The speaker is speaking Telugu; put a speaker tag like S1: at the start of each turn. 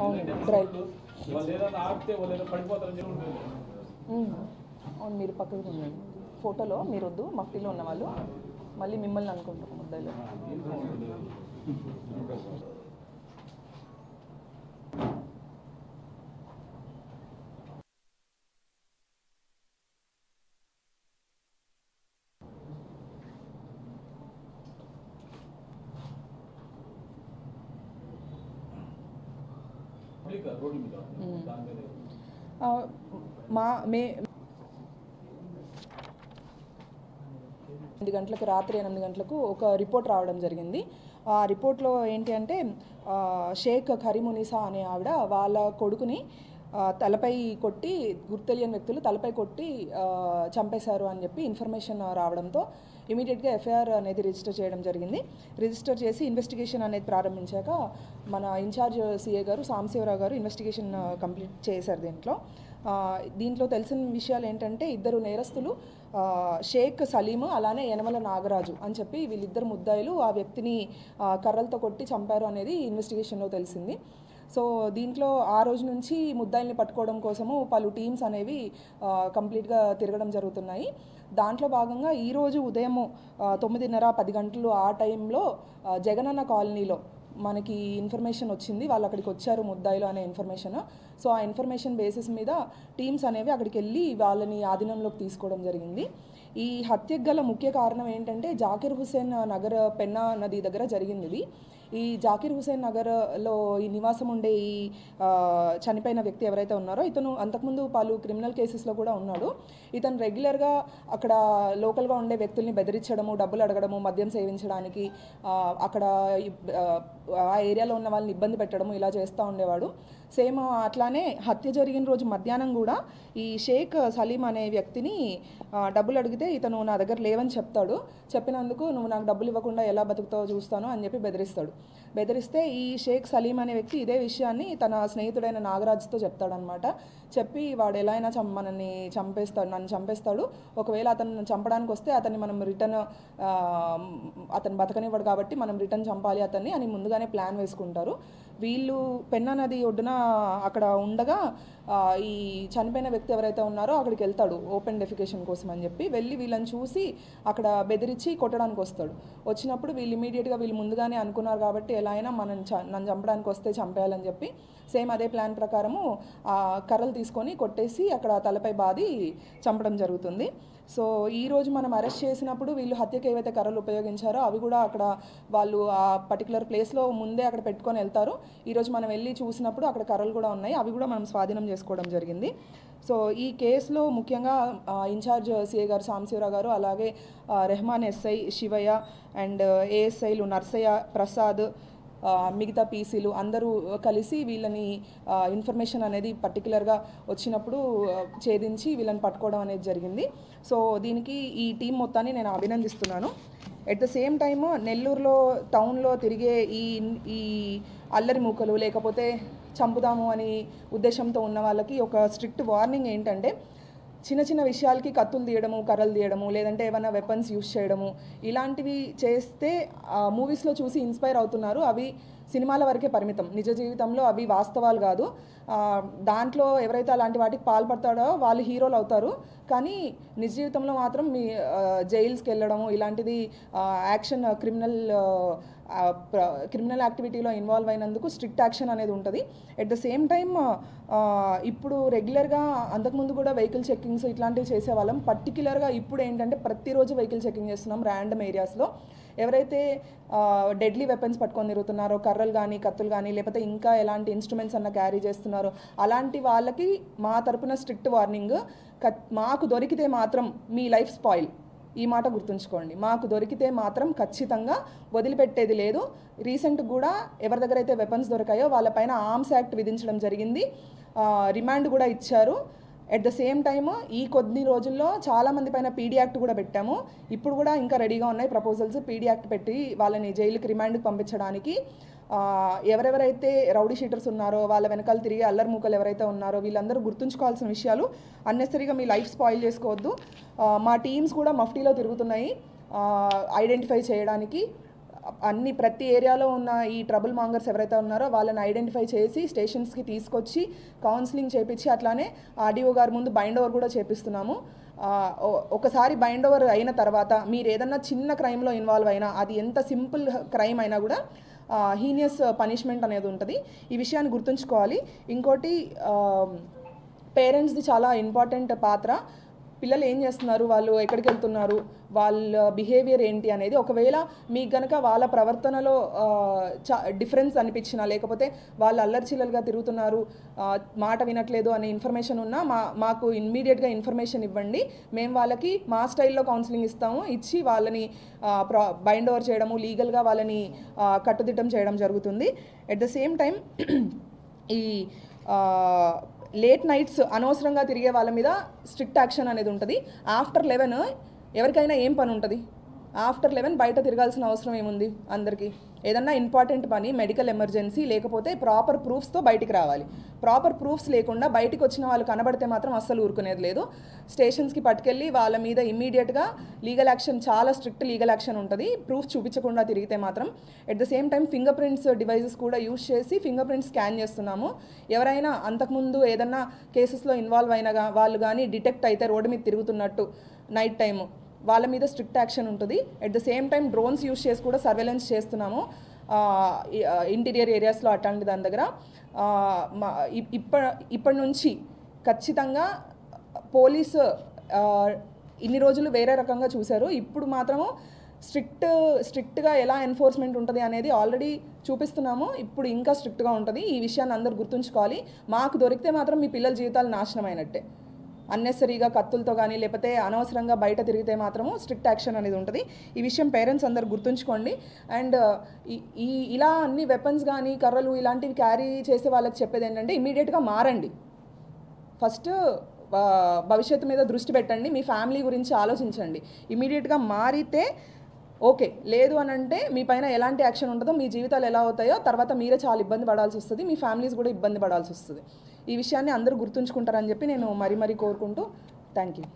S1: అవును డ్రైవ్ అవును మీరు పక్కకు ఉండండి ఫోటోలో మీరు వద్దు మఫ్టీలో ఉన్న వాళ్ళు మళ్ళీ మిమ్మల్ని అనుకుంటారు ముద్దాయిలో మే 8 గంటలకు రాత్రి 8 గంటలకు ఒక రిపోర్ట్ రావడం జరిగింది. ఆ రిపోర్ట్లో ఏంటి అంటే షేక్ కరీమునిసా అనే ఆవిడ వాళ్ళ కొడుకుని తలపై కొట్టి గుర్తెలియని వ్యక్తులు తలపై కొట్టి చంపేశారు అని చెప్పి ఇన్ఫర్మేషన్ రావడంతో ఇమీడియట్గా ఎఫ్ఐఆర్ అనేది రిజిస్టర్ చేయడం జరిగింది. రిజిస్టర్ చేసి ఇన్వెస్టిగేషన్ అనేది ప్రారంభించాక మన ఇన్ఛార్జ్ సిఏ గారు సాంబశివరావు గారు ఇన్వెస్టిగేషన్ కంప్లీట్ చేశారు. దీంట్లో తెలిసిన విషయాలు ఏంటంటే ఇద్దరు నేరస్తులు షేక్ సలీం అలానే యనమల నాగరాజు అని చెప్పి వీళ్ళిద్దరు ముద్దాయిలు ఆ వ్యక్తిని కర్రలతో కొట్టి చంపారు అనేది ఇన్వెస్టిగేషన్లో తెలిసింది. సో దీంట్లో ఆ రోజు నుంచి ముద్దాయిల్ని పట్టుకోవడం కోసము పలు టీమ్స్ అనేవి కంప్లీట్గా తిరగడం జరుగుతున్నాయి. దాంట్లో భాగంగా ఈరోజు ఉదయం 9:30-10 గంటలు ఆ టైంలో జగనన్న కాలనీలో మనకి ఇన్ఫర్మేషన్ వచ్చింది. వాళ్ళు అక్కడికి వచ్చారు ముద్దాయిలు అనే ఇన్ఫర్మేషన్. సో ఆ ఇన్ఫర్మేషన్ బేసిస్ మీద టీమ్స్ అనేవి అక్కడికి వెళ్ళి వాళ్ళని ఆధీనంలోకి తీసుకోవడం జరిగింది. ఈ హత్యకు గల ముఖ్య కారణం ఏంటంటే జాకిర్ హుసేన్ నగర్ పెన్నా నది దగ్గర జరిగింది ఇది. ఈ జాకిర్ హుసేన్ నగర్లో ఈ నివాసం ఉండే ఈ చనిపోయిన వ్యక్తి ఎవరైతే ఉన్నారో ఇతను అంతకుముందు పలు క్రిమినల్ కేసెస్లో కూడా ఉన్నాడు. ఇతను రెగ్యులర్గా అక్కడ లోకల్గా ఉండే వ్యక్తుల్ని బెదిరించడము, డబ్బులు అడగడము, మద్యం సేవించడానికి, అక్కడ ఆ ఏరియాలో ఉన్న వాళ్ళని ఇబ్బంది పెట్టడము ఇలా చేస్తూ ఉండేవాడు. సేమ్ అట్లానే హత్య జరిగిన రోజు మధ్యాహ్నం కూడా ఈ షేక్ సలీం అనే వ్యక్తిని డబ్బులు అడిగితే ఇతను నా దగ్గర లేవని చెప్తాడు. చెప్పినందుకు నువ్వు నాకు డబ్బులు ఇవ్వకుండా ఎలా బతుకుతావో చూస్తాను అని చెప్పి బెదిరిస్తే ఈ షేక్ సలీం అనే వ్యక్తి ఇదే విషయాన్ని తన స్నేహితుడైన నాగరాజ్తో చెప్తాడనమాట. చెప్పి వాడు ఎలా అయినా నన్ను చంపేస్తాడు, ఒకవేళ అతను చంపడానికి వస్తే అతన్ని మనం రిటర్న్ అతను బతకనివ్వడు కాబట్టి మనం రిటర్న్ చంపాలి అతన్ని అని ముందుగానే ప్లాన్ వేసుకుంటారు. వీళ్ళు పెన్నా నది ఒడ్డున అక్కడ ఉండగా ఈ చనిపోయిన వ్యక్తి ఎవరైతే ఉన్నారో అక్కడికి వెళ్తాడు ఓపెన్ డెఫికేషన్ కోసం అని చెప్పి. వెళ్ళి వీళ్ళని చూసి అక్కడ బెదిరించి కొట్టడానికి వస్తాడు. వచ్చినప్పుడు వీళ్ళు ఇమీడియట్గా వీళ్ళు ముందుగానే అనుకున్నారు కాబట్టి ఎలా అయినా నన్ను చంపడానికి వస్తే చంపేయాలని చెప్పి సేమ్ అదే ప్లాన్ ప్రకారము కర్రలు తీసుకొని కొట్టేసి అక్కడ తలపై బాది చంపడం జరుగుతుంది. సో ఈరోజు మనం అరెస్ట్ చేసినప్పుడు వీళ్ళు హత్యకు ఏవైతే కర్రలు ఉపయోగించారో అవి కూడా అక్కడ వాళ్ళు ఆ పర్టికులర్ ప్లేస్లో ముందే అక్కడ పెట్టుకొని వెళ్తారు. ఈరోజు మనం వెళ్ళి చూసినప్పుడు అక్కడ కర్రలు కూడా ఉన్నాయి, అవి కూడా మనం స్వాధీనం చేసుకోవడం జరిగింది. సో ఈ కేసులో ముఖ్యంగా ఇన్ఛార్జ్ సిఏ గారు సాంబశివరావు గారు, అలాగే రెహమాన్ ఎస్ఐ శివయ్య అండ్ ఏఎస్ఐలు నర్సయ్య, ప్రసాద్, మిగతా పీసీలు అందరూ కలిసి వీళ్ళని ఇన్ఫర్మేషన్ అనేది పర్టికులర్గా వచ్చినప్పుడు ఛేదించి వీళ్ళని పట్టుకోవడం అనేది జరిగింది. సో దీనికి ఈ టీం మొత్తాన్ని నేను అభినందిస్తున్నాను. ఎట్ ద సేమ్ టైమ్ నెల్లూరులో టౌన్లో తిరిగే ఈ అల్లరి మూకలు లేకపోతే చంపుదాము అని ఉద్దేశంతో ఉన్న వాళ్ళకి ఒక స్ట్రిక్ట్ వార్నింగ్ ఏంటంటే చిన్న విషయాలకి కత్తులు తీయడము, కర్రలు తీయడము, లేదంటే ఏమైనా వెపన్స్ యూస్ చేయడము ఇలాంటివి చేస్తే మూవీస్లో చూసి ఇన్స్పైర్ అవుతున్నారు. అవి సినిమాల వరకే పరిమితం, నిజ జీవితంలో అవి వాస్తవాలు కాదు. దాంట్లో ఎవరైతే అలాంటి వాటికి పాల్పడతాడో వాళ్ళు హీరోలు అవుతారు, కానీ నిజ జీవితంలో మాత్రం మీ జైల్స్కి వెళ్ళడము ఇలాంటిది యాక్షన్ క్రిమినల్ యాక్టివిటీలో ఇన్వాల్వ్ అయినందుకు స్ట్రిక్ట్ యాక్షన్ అనేది ఉంటుంది. ఎట్ ద సేమ్ టైమ్ ఇప్పుడు రెగ్యులర్గా అంతకుముందు కూడా వెహికల్ చెక్కింగ్స్ ఇట్లాంటివి చేసేవాళ్ళం. పర్టికులర్గా ఇప్పుడు ఏంటంటే ప్రతిరోజు వెహికల్ చెక్కింగ్ చేస్తున్నాం ర్యాండమ్ ఏరియాస్లో. ఎవరైతే డెడ్లీ వెపన్స్ పట్టుకొని తిరుగుతున్నారో, కర్రలు కానీ కత్తులు కానీ లేకపోతే ఇంకా ఎలాంటి ఇన్స్ట్రుమెంట్స్ అన్న క్యారీ చేస్తున్నారో అలాంటి వాళ్ళకి మా తరపున స్ట్రిక్ట్ వార్నింగ్, మాకు దొరికితే మాత్రం మీ లైఫ్ స్పాయిల్, ఈ మాట గుర్తుంచుకోండి. మాకు దొరికితే మాత్రం ఖచ్చితంగా వదిలిపెట్టేది లేదు. రీసెంట్ కూడా ఎవరి దగ్గర అయితే వెపన్స్ దొరికాయో వాళ్ళపైన ఆర్మ్స్ యాక్ట్ విధించడం జరిగింది, రిమాండ్ కూడా ఇచ్చారు. ఎట్ ద సేమ్ టైమ్ ఈ కొద్ది రోజుల్లో చాలామంది పైన పీడీ యాక్ట్ కూడా పెట్టాము. ఇప్పుడు కూడా ఇంకా రెడీగా ఉన్నాయి ప్రపోజల్స్ పీడీ యాక్ట్ పెట్టి వాళ్ళని జైలుకి రిమాండ్కి పంపించడానికి. ఎవరెవరైతే రౌడీ షీటర్స్ ఉన్నారో వాళ్ళ వెనకాల తిరిగి అల్లరి మూకలు ఎవరైతే ఉన్నారో వీళ్ళందరూ గుర్తుంచుకోవాల్సిన విషయాలు. అన్నెసరీగా మీ లైఫ్ స్పాయిల్ చేసుకోవద్దు. మా టీమ్స్ కూడా మఫ్టీలో తిరుగుతున్నాయి ఐడెంటిఫై చేయడానికి. అన్ని ప్రతి ఏరియాలో ఉన్న ఈ ట్రబుల్ మాంగర్స్ ఎవరైతే ఉన్నారో వాళ్ళని ఐడెంటిఫై చేసి స్టేషన్స్కి తీసుకొచ్చి కౌన్సిలింగ్ చేపించి అట్లానే ఆర్డీఓ గారి ముందు బైండ్ ఓవర్ కూడా చేపిస్తున్నాము. ఒకసారి బైండ్ ఓవర్ అయిన తర్వాత మీరు ఏదన్నా చిన్న క్రైమ్లో ఇన్వాల్వ్ అయినా, అది ఎంత సింపుల్ క్రైమ్ అయినా కూడా హీనియస్ పనిష్మెంట్ అనేది ఉంటుంది. ఈ విషయాన్ని గుర్తుంచుకోవాలి. ఇంకోటి, పేరెంట్స్ది చాలా ఇంపార్టెంట్ పాత్ర. పిల్లలు ఏం చేస్తున్నారు, వాళ్ళు ఎక్కడికి వెళ్తున్నారు, వాళ్ళ బిహేవియర్ ఏంటి అనేది, ఒకవేళ మీకు గనక వాళ్ళ ప్రవర్తనలో డిఫరెన్స్ అనిపించినా, లేకపోతే వాళ్ళు అల్లరిచిల్లలుగా తిరుగుతున్నారు, మాట వినట్లేదు అనే ఇన్ఫర్మేషన్ ఉన్నా మాకు ఇమ్మీడియట్గా ఇన్ఫర్మేషన్ ఇవ్వండి. మేము వాళ్ళకి మా స్టైల్లో కౌన్సిలింగ్ ఇస్తాము. ఇచ్చి వాళ్ళని బైండ్ ఓవర్ చేయడము, లీగల్గా వాళ్ళని కట్టుదిట్టం చేయడం జరుగుతుంది. ఎట్ ద సేమ్ టైం ఈ లేట్ నైట్స్ అనవసరంగా తిరిగే వాళ్ళ మీద స్ట్రిక్ట్ యాక్షన్ అనేది ఉంటుంది. ఆఫ్టర్ 11 ఎవరికైనా ఏం పని ఉంటుంది? ఆఫ్టర్ 11 బయట తిరగాల్సిన అవసరం ఏముంది? అందరికీ ఏదన్నా ఇంపార్టెంట్ పని, మెడికల్ ఎమర్జెన్సీ, లేకపోతే ప్రాపర్ ప్రూఫ్స్తో బయటికి రావాలి. ప్రాపర్ ప్రూఫ్స్ లేకుండా బయటికి వచ్చిన వాళ్ళు కనబడితే మాత్రం అస్సలు ఊరుకునేది లేదు. స్టేషన్స్కి పట్టుకెళ్ళి వాళ్ళ మీద ఇమ్మీడియట్గా లీగల్ యాక్షన్, చాలా స్ట్రిక్ట్ లీగల్ యాక్షన్ ఉంటుంది ప్రూఫ్ చూపించకుండా తిరిగితే మాత్రం. At the same time finger prints devices కూడా యూజ్ చేసి ఫింగర్ ప్రింట్స్ స్కాన్ చేస్తున్నాము. ఎవరైనా అంతకుముందు ఏదన్నా కేసెస్లో ఇన్వాల్వ్ అయినా వాళ్ళు కానీ డిటెక్ట్ అయితే రోడ్డు మీద తిరుగుతున్నట్టు నైట్ టైము, వాళ్ళ మీద స్ట్రిక్ట్ యాక్షన్ ఉంటుంది. At the same time drones use చేసి కూడా సర్వేలెన్స్ చేస్తున్నాము ఇంటీరియర్ ఏరియాస్లో. అట్లాంటి దాని దగ్గర ఇప్పటి నుంచి ఖచ్చితంగా పోలీసు ఇన్ని రోజులు వేరే రకంగా చూశారు. ఇప్పుడు మాత్రము స్ట్రిక్ట్గా ఎలా ఎన్ఫోర్స్మెంట్ ఉంటుంది అనేది ఆల్రెడీ చూపిస్తున్నాము. ఇప్పుడు ఇంకా స్ట్రిక్ట్గా ఉంటుంది. ఈ విషయాన్ని అందరూ గుర్తుంచుకోవాలి. మాకు దొరికితే మాత్రం మీ పిల్లల జీవితాలు నాశనం అయినట్టే. అన్నెసరీగా కత్తులతో కానీ లేకపోతే అనవసరంగా బయట తిరిగితే మాత్రము స్ట్రిక్ట్ యాక్షన్ అనేది ఉంటుంది. ఈ విషయం పేరెంట్స్ అందరు గుర్తుంచుకోండి. అండ్ ఇలా అన్ని వెపన్స్ కానీ కర్రలు ఇలాంటివి క్యారీ చేసే వాళ్ళకి చెప్పేది ఏంటంటే, ఇమీడియట్గా మారండి. ఫస్ట్ భవిష్యత్తు మీద దృష్టి పెట్టండి. మీ ఫ్యామిలీ గురించి ఆలోచించండి. ఇమీడియట్గా మారితే ఓకే, లేదు అని అంటే మీ పైన ఎలాంటి యాక్షన్ ఉంటుందో, మీ జీవితాలు ఎలా అవుతాయో తర్వాత మీరే చాలా ఇబ్బంది పడాల్సి వస్తుంది, మీ ఫ్యామిలీస్ కూడా ఇబ్బంది పడాల్సి వస్తుంది. ఈ విషయాన్ని అందరూ గుర్తుంచుకుంటారని చెప్పి నేను మరీ కోరుకుంటూ థ్యాంక్ యూ.